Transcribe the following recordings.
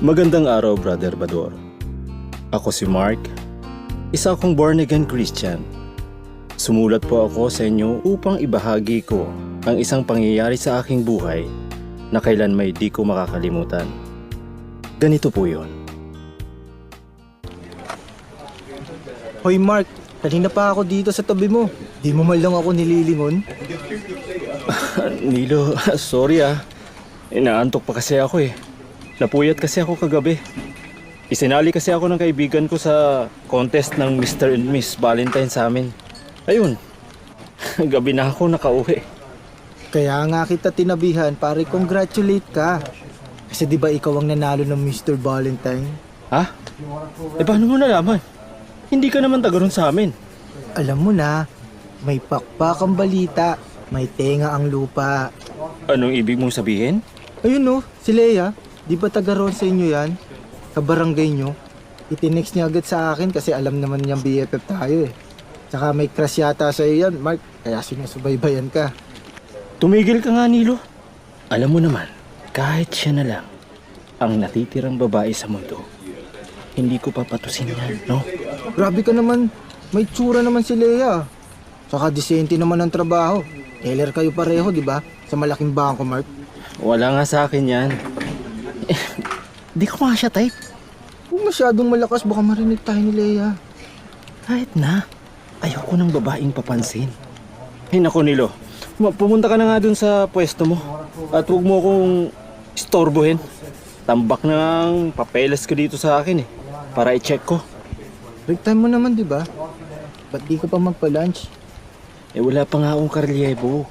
Magandang araw, Brother Bador. Ako si Mark, isa akong born-again Christian. Sumulat po ako sa inyo upang ibahagi ko ang isang pangyayari sa aking buhay na kailan may di ko makakalimutan. Ganito po yun. Hoy Mark, kanina pa ako dito sa tabi mo. Di mo man lang ako nililingon. Nilo, sorry ah. Inaantok pa kasi ako eh. Napuyat kasi ako kagabi. Isinali kasi ako ng kaibigan ko sa contest ng Mr. and Miss Valentine sa amin. Ayun, gabi na ako nakauwi. Kaya nga kita tinabihan, pare, congratulate ka. Kasi di ba ikaw ang nanalo ng Mr. Valentine? Ha? Eh paano mo nalaman? Hindi ka naman taga ron sa amin. Alam mo na, may pakpak ang balita, may tenga ang lupa. Anong ibig mong sabihin? Ayun no, si Leia, di ba taga roon sa inyo yan? Kabarangay nyo? Itinext niya agad sa akin kasi alam naman niyang BFF tayo eh. Tsaka may crush yata sa iyo yan, Mark, kaya sinusubaybayan ka. Tumigil ka nga, Nilo. Alam mo naman, kahit siya na lang ang natitirang babae sa mundo, hindi ko papatusin yan, no? Grabe ka naman, may tsura naman si Leia. Tsaka disente naman ang trabaho. Teller kayo pareho, di ba? Sa malaking bangko, Mark. Wala nga sa akin yan. Di ko nga siya type. Kung masyadong malakas, baka marinig tayo ni Leia. Kahit na, ayoko ng babaeng papansin. Ay naku, Nilo. Pumunta ka na nga dun sa pwesto mo. At huwag mo akong istorbohin. Tambak na ang papeles ko dito sa akin eh. Para i-check ko. Break time mo naman, di ba? Ba't di ka pa magpa-lunch? Eh wala pa nga akong karyebo.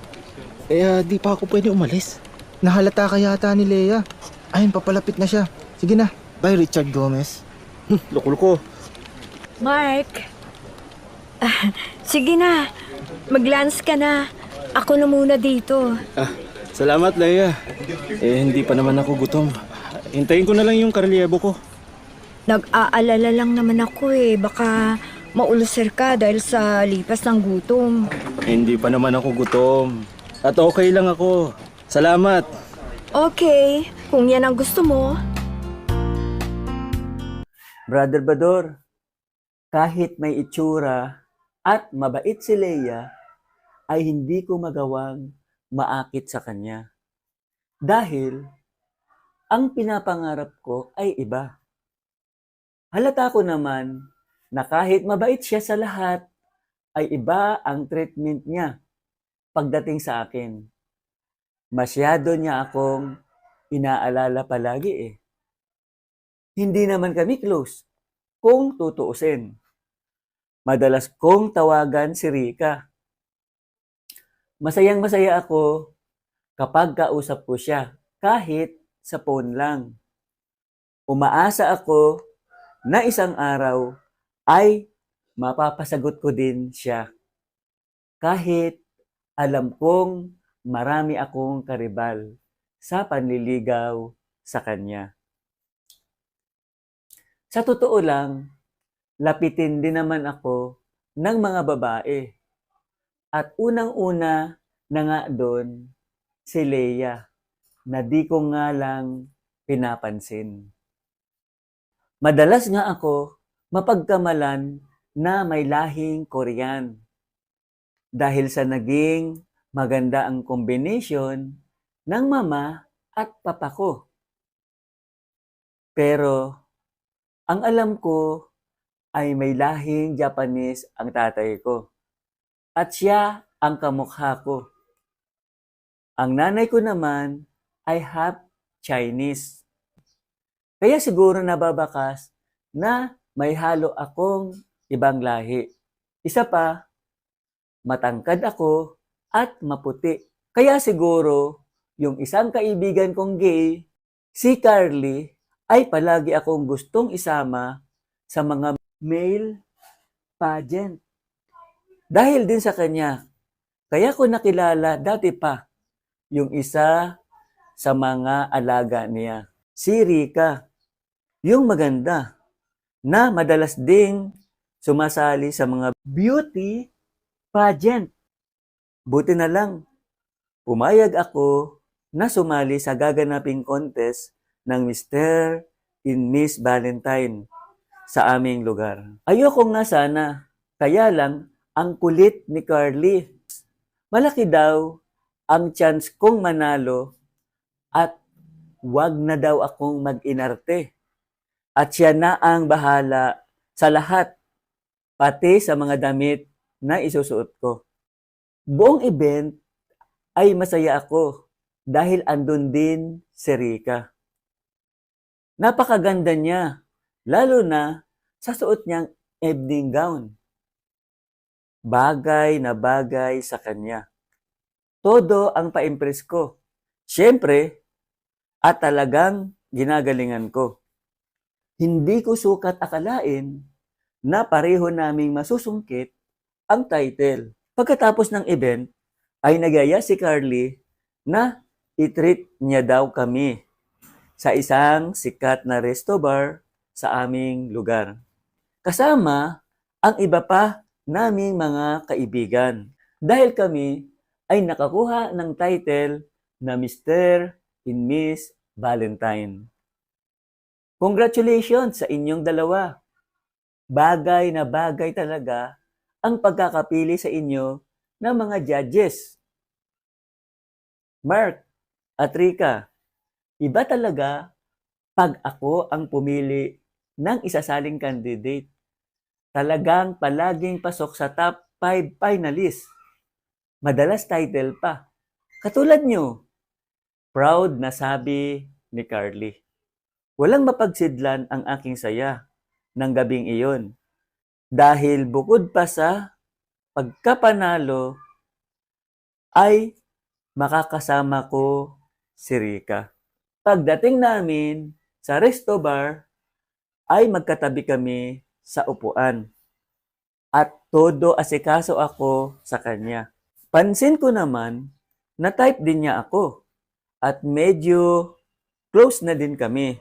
Kaya di pa ako pwede umalis. Nahalata ka yata ni Leia. Ayun, papalapit na siya. Sige na. Bye, Richard Gomez. Loko-loko. Mark, sige na. Mag-lunch ka na. Ako na muna dito. Salamat, Leia. Eh hindi pa naman ako gutom. Hintayin ko na lang yung karyebo ko. Nag-aalala lang naman ako eh. Baka maulcer ka dahil sa lipas ng gutom. Hindi pa naman ako gutom. At okay lang ako. Salamat. Okay, kung yan ang gusto mo. Brother Bador, kahit may itsura at mabait si Leia, ay hindi ko magawang maakit sa kanya. Dahil, ang pinapangarap ko ay iba. Halata ko naman na kahit mabait siya sa lahat, ay iba ang treatment niya pagdating sa akin. Masyado niya akong inaalala palagi eh. Hindi naman kami close, kung tutuusin. Madalas kong tawagan si Rika. Masayang-masaya ako kapag kausap ko siya, kahit sa phone lang. Umaasa ako na isang araw ay mapapasagot ko din siya. Kahit alam kong marami akong karibal sa panliligaw sa kanya. Sa totoo lang, lapitin din naman ako ng mga babae. At unang-una na nga doon, si Leia, na di ko nga lang pinapansin. Madalas nga ako mapagkamalan na may lahing Korean. Dahil sa naging maganda ang combination ng mama at papa ko. Pero ang alam ko ay may lahing Japanese ang tatay ko. At siya ang kamukha ko. Ang nanay ko naman ay half Chinese. Kaya siguro nababakas na may halo akong ibang lahi. Isa pa, matangkad ako at maputi. Kaya siguro yung isang kaibigan kong gay, si Carly, ay palagi akong gustong isama sa mga male pageant. Dahil din sa kanya, kaya ko nakilala dati pa yung isa sa mga alaga niya, si Rika, yung maganda, na madalas ding sumasali sa mga beauty pageant. Buti na lang, pumayag ako na sumali sa gaganaping contest ng Mr. in Miss Valentine sa aming lugar. Ayoko nga sana, kaya lang ang kulit ni Carly. Malaki daw ang chance kong manalo at wag na daw akong mag-inarte. At siya na ang bahala sa lahat, pati sa mga damit na isusuot ko. Buong event ay masaya ako dahil andun din si Rika. Napakaganda niya, lalo na sa suot niyang evening gown. Bagay na bagay sa kanya. Todo ang pa-impress ko. Siyempre, at talagang ginagalingan ko. Hindi ko sukat akalain na pareho naming masusungkit ang title. Pagkatapos ng event, ay nagyaya si Carly na i-treat niya daw kami sa isang sikat na resto bar sa aming lugar. Kasama ang iba pa naming mga kaibigan. Dahil kami ay nakakuha ng title na Mr. and Miss Valentine. Congratulations sa inyong dalawa. Bagay na bagay talaga ang pagkakapili sa inyo ng mga judges. Mark at Rika, iba talaga pag ako ang pumili ng isasaling candidate. Talagang palaging pasok sa top 5 finalists. Madalas title pa. Katulad nyo, proud na sabi ni Carly. Walang mapagsidlan ang aking saya ng gabing iyon. Dahil bukod pa sa pagkapanalo, ay makakasama ko si Rika. Pagdating namin sa resto bar, ay magkatabi kami sa upuan. At todo asikaso ako sa kanya. Pansin ko naman na type din niya ako. At medyo close na din kami.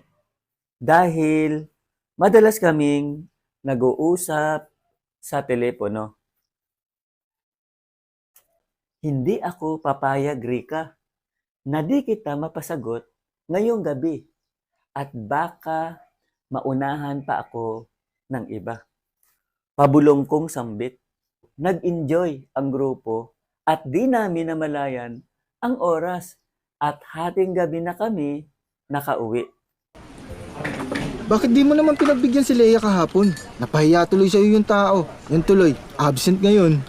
Dahil madalas kaming nag-uusap sa telepono. Hindi ako papayag, Rika, na di kita mapasagot ngayong gabi at baka maunahan pa ako ng iba. Pabulong kong sambit. Nag-enjoy ang grupo at di namin namalayan ang oras at hating gabi na kami nakauwi. Bakit di mo naman pinagbigyan si Leia kahapon? Napahiya tuloy sa'yo yung tao. Yun tuloy, absent ngayon.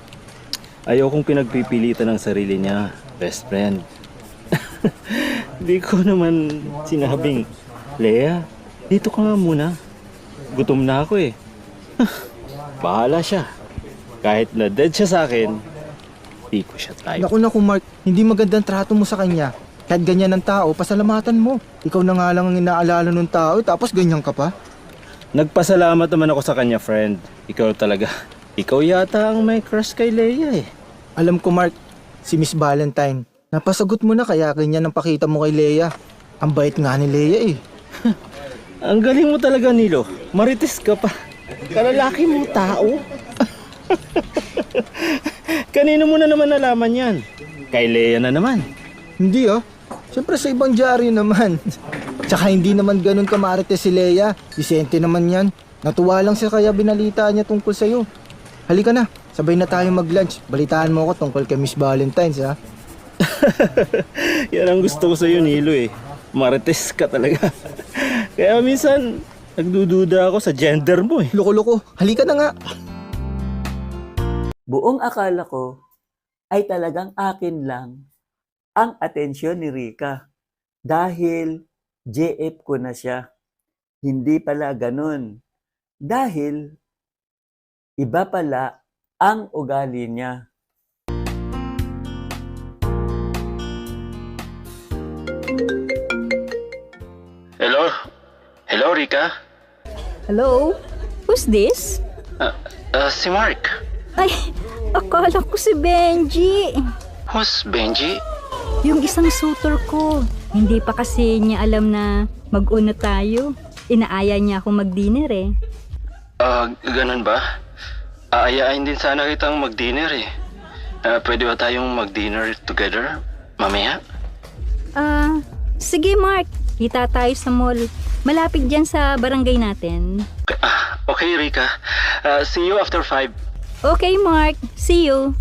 Ayokong pinagpipilitan ng sarili niya, best friend. Di ko naman sinabing, Lea, dito ka nga muna. Gutom na ako eh. Bahala siya. Kahit na dead siya sa akin, di ko siya type. Naku Mark, hindi magandang trato mo sa kanya. Kahit ganyan ang tao, pasalamatan mo. Ikaw na nga lang ang inaalala ng tao, tapos ganyan ka pa. Nagpasalamat naman ako sa kanya, friend. Ikaw talaga. Ikaw yata ang may crush kay Leia eh. Alam ko Mark, si Miss Valentine, napasagot mo na kaya ganyan ang pakita mo kay Leia. Ang bait nga ni Leia eh. Ang galing mo talaga, Nilo. Marites ka pa. Kalalaki mo tao. Kanino mo na naman nalaman yan? Kay Leia na naman. Hindi ah. Siyempre sa ibang dyaryo naman. Tsaka hindi naman ganun kamarites si Leia. Disente naman yan. Natuwa lang siya kaya binalita niya tungkol sa'yo. Halika na, sabay na tayo mag-lunch. Balitaan mo ako tungkol kay Miss Valentine's ha. Yan ang gusto ko sa'yo, Nilo eh. Marites ka talaga. Kaya minsan, nagdududa ako sa gender mo eh. Loko-loko, halika na nga. Buong akala ko ay talagang akin lang ang atensyon ni Rika dahil JF ko na siya. Hindi pala ganun. Dahil iba pala ang ugali niya. Hello? Hello, Rika? Hello? Who's this? Si Mark. Ay, akala ko si Benji. Who's Benji? Yung isang suitor ko. Hindi pa kasi niya alam na mag-una tayo. Inaaya niya akong mag-dinner eh. Ganun ba? Aayain din sana kitang mag-dinner eh. Pwede ba tayong mag-dinner together mamaya? Sige Mark. Kita tayo sa mall. Malapit dyan sa barangay natin. Okay, Rika. See you after 5. Okay, Mark. See you.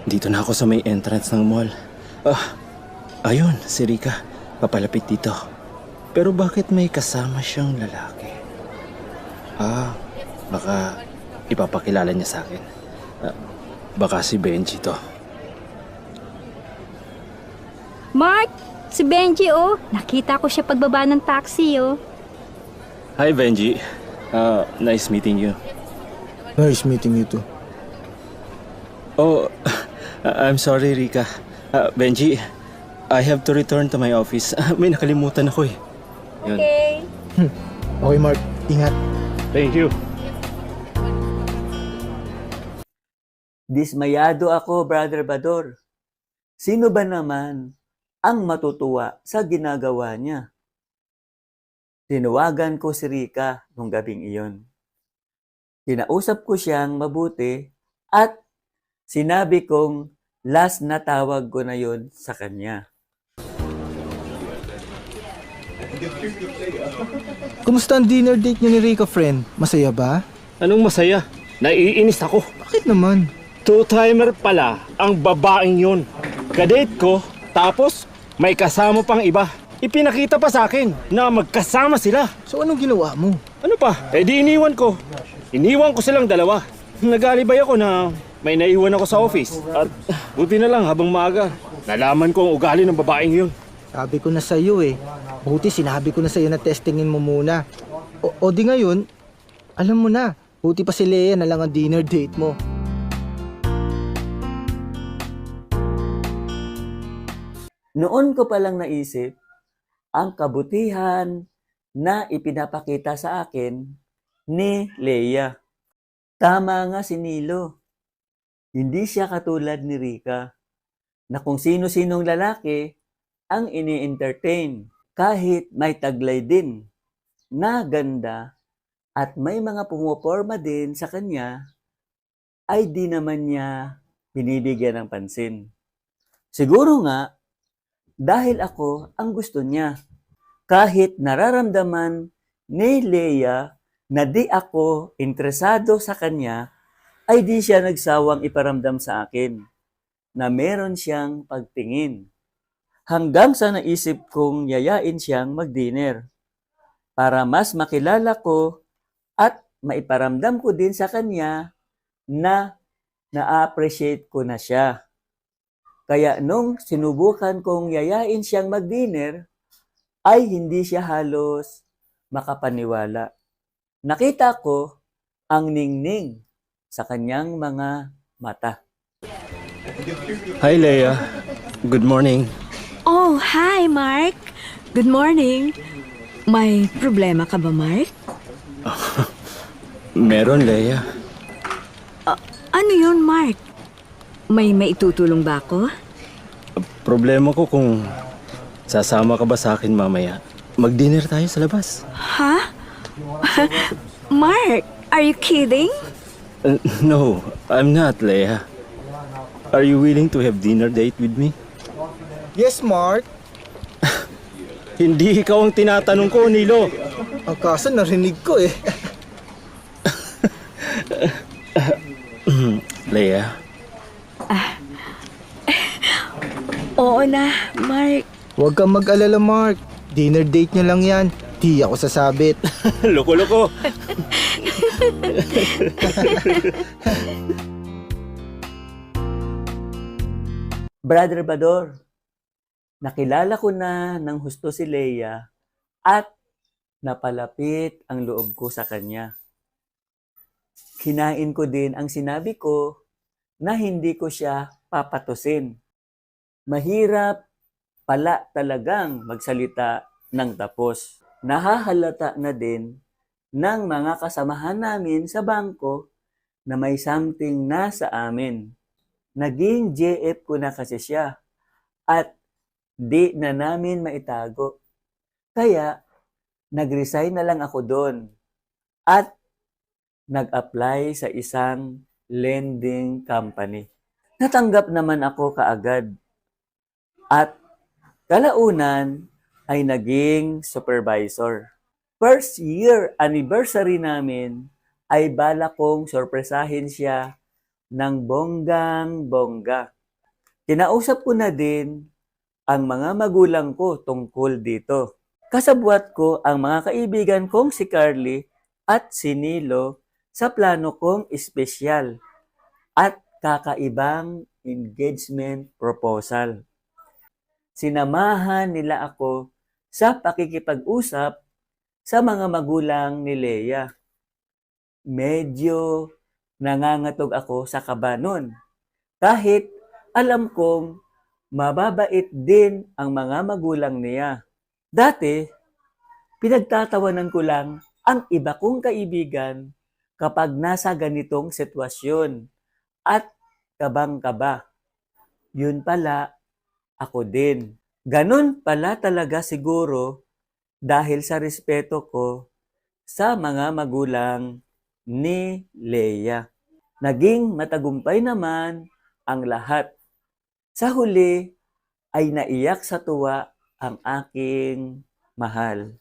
Dito na ako sa may entrance ng mall. Ayun, si Rika. Papalapit dito. Pero bakit may kasama siyang lalaki? Baka ipapakilala niya sa akin. Baka si Benji to. Mark, si Benji oh. Nakita ko siya pagbaba ng taxi oh. Hi, Benji. Nice meeting you. Nice meeting you too. Oh, I'm sorry, Rika. Benji, I have to return to my office. May nakalimutan ako eh. Yun. Okay. Okay, Mark. Ingat. Thank you. Dismayado ako, Brother Bador. Sino ba naman ang matutuwa sa ginagawa niya? Tinawagan ko si Rika nung gabing iyon. Kinausap ko siyang mabuti at sinabi kong last na tawag ko na yon sa kanya. Kumusta ang dinner date niyo ni Rico, friend? Masaya ba? Anong masaya? Naiinis ako. Bakit naman? Two-timer pala ang babaeng yun. Kadate ko, tapos may kasama pang iba. Ipinakita pa sa akin na magkasama sila. So anong ginawa mo? Ano pa? Di iniwan ko. Iniwan ko silang dalawa. Nagalibay ako na may naiwan ako sa office. At buti na lang habang maaga. Nalaman ko ang ugali ng babaeng yun. Sabi ko na sa'yo eh. Buti sinabi ko na sa'yo na testingin mo muna. O di ngayon, alam mo na. Buti pa si Lea na lang ang dinner date mo. Noon ko palang naisip ang kabutihan na ipinapakita sa akin ni Leia. Tama nga si Nilo. Hindi siya katulad ni Rika na kung sino-sinong lalaki ang ini-entertain kahit may taglay din na ganda at may mga pumuporma din sa kanya ay di naman niya binibigyan ng pansin. Siguro nga dahil ako ang gusto niya. Kahit nararamdaman ni Leia na di ako interesado sa kanya, ay di siya nagsawang iparamdam sa akin na meron siyang pagtingin. Hanggang sa naisip kong yayain siyang mag-dinner para mas makilala ko at maiparamdam ko din sa kanya na na-appreciate ko na siya. Kaya nung sinubukan kong yayain siyang mag-dinner, ay hindi siya halos makapaniwala. Nakita ko ang ningning sa kanyang mga mata. Hi, Leia. Good morning. Oh, hi, Mark. Good morning. May problema ka ba, Mark? Meron, Leia. Ano yun, Mark? May maitutulong ba ako? Problema ko kung sasama ka ba sa akin mamaya. Mag-dinner tayo sa labas. Ha? Mark, are you kidding? No, I'm not, Leia. Are you willing to have dinner date with me? Yes, Mark. Hindi ikaw ang tinatanong ko, Nilo. Ang kaso narinig ko eh. Leia, Oo na, Mark. Huwag kang mag-alala, Mark. Dinner date niya lang yan. Di ako sasabit. loko-loko. Brother Bador, nakilala ko na ng husto si Leia at napalapit ang loob ko sa kanya. Kinain ko din ang sinabi ko na hindi ko siya papatusin. Mahirap pala talagang magsalita ng tapos. Nahahalata na din ng mga kasamahan namin sa bangko na may something na sa amin. Naging JF ko na kasi siya at di na namin maitago. Kaya nag-resign na lang ako doon at nag-apply sa isang lending company. Natanggap naman ako kaagad at kalaunan ay naging supervisor. First year anniversary namin ay bala kong sorpresahin siya ng bonggang-bongga. Kinausap ko na din ang mga magulang ko tungkol dito. Kasabwat ko ang mga kaibigan kong si Carly at si Nilo sa plano kong espesyal at kakaibang engagement proposal. Sinamahan nila ako sa pakikipag-usap sa mga magulang ni Leia. Medyo nangangatog ako sa kaba nun. Kahit alam kong mababait din ang mga magulang niya. Dati, pinagtatawanan ko lang ang iba kong kaibigan kapag nasa ganitong sitwasyon at kabang-kaba. Yun pala, ako din. Ganon pala talaga siguro dahil sa respeto ko sa mga magulang ni Leia. Naging matagumpay naman ang lahat. Sa huli ay naiyak sa tuwa ang aking mahal.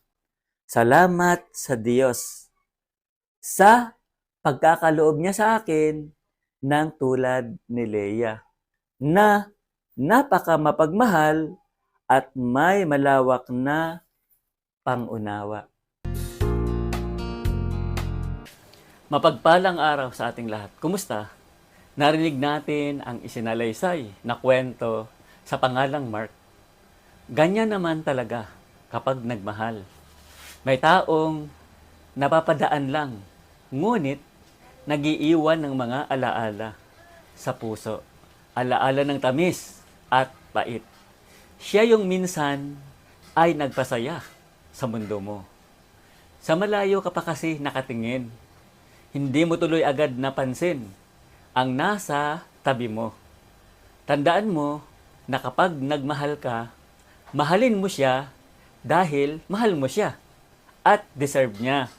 Salamat sa Diyos sa pagkakaloob niya sa akin ng tulad ni Leia na napaka mapagmahal at may malawak na pangunawa. Mapagpalang araw sa ating lahat. Kumusta? Narinig natin ang isinalaysay na kwento sa pangalang Mark. Ganyan naman talaga kapag nagmahal. May taong napapadaan lang, ngunit nagiiwan ng mga alaala sa puso. Alaala ng tamis at pait. Siya yung minsan ay nagpasaya sa mundo mo. Sa malayo ka pa kasi nakatingin. Hindi mo tuloy agad napansin ang nasa tabi mo. Tandaan mo na kapag nagmahal ka, mahalin mo siya dahil mahal mo siya at deserve niya.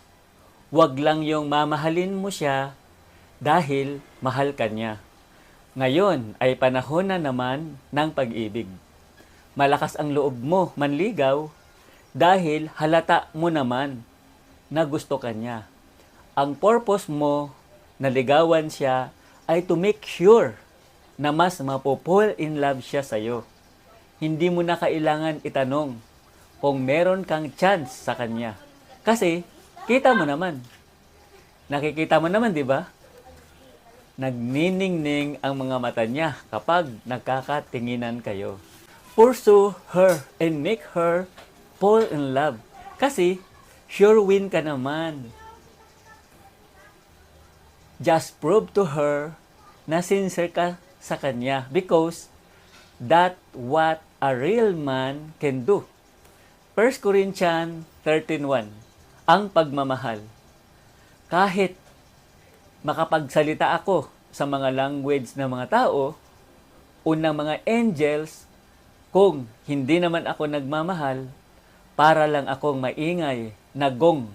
Huwag lang yung mamahalin mo siya dahil mahal ka niya. Ngayon ay panahon na naman ng pag-ibig. Malakas ang loob mo manligaw dahil halata mo naman na gusto ka niya. Ang purpose mo na ligawan siya ay to make sure na mas mapopol in love siya sa'yo. Hindi mo na kailangan itanong kung meron kang chance sa kanya. Kasi, kita mo naman. Nakikita mo naman, di ba? Nagniningning ang mga mata niya kapag nagkakatinginan kayo. Pursue her and make her fall in love. Kasi, sure win ka naman. Just prove to her na sincere ka sa kanya because that's what a real man can do. 1 Corinthians 13:1. Ang pagmamahal. Kahit makapagsalita ako sa mga language ng mga tao o ng mga angels, kung hindi naman ako nagmamahal, para lang akong maingay na gong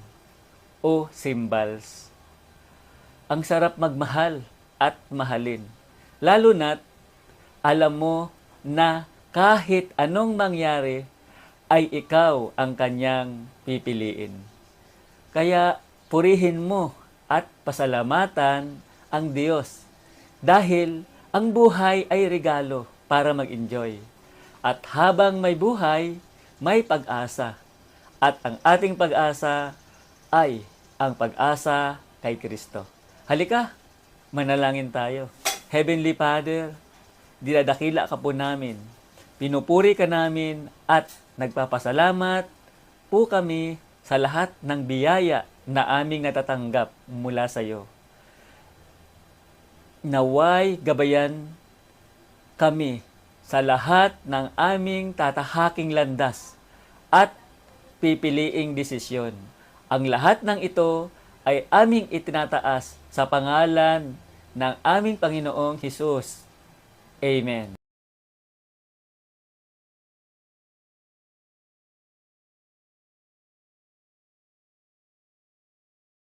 o cymbals. Ang sarap magmahal at mahalin. Lalo na't alam mo na kahit anong mangyari, ay ikaw ang kanyang pipiliin. Kaya purihin mo at pasalamatan ang Diyos dahil ang buhay ay regalo para mag-enjoy. At habang may buhay, may pag-asa. At ang ating pag-asa ay ang pag-asa kay Kristo. Halika, manalangin tayo. Heavenly Father, dinadakila ka po namin. Pinupuri ka namin at nagpapasalamat po kami sa lahat ng biyaya na aming natatanggap mula sa iyo. Naway gabayan kami sa lahat ng aming tatahaking landas at pipiliing desisyon. Ang lahat ng ito ay aming itinataas sa pangalan ng aming Panginoong Hesus. Amen.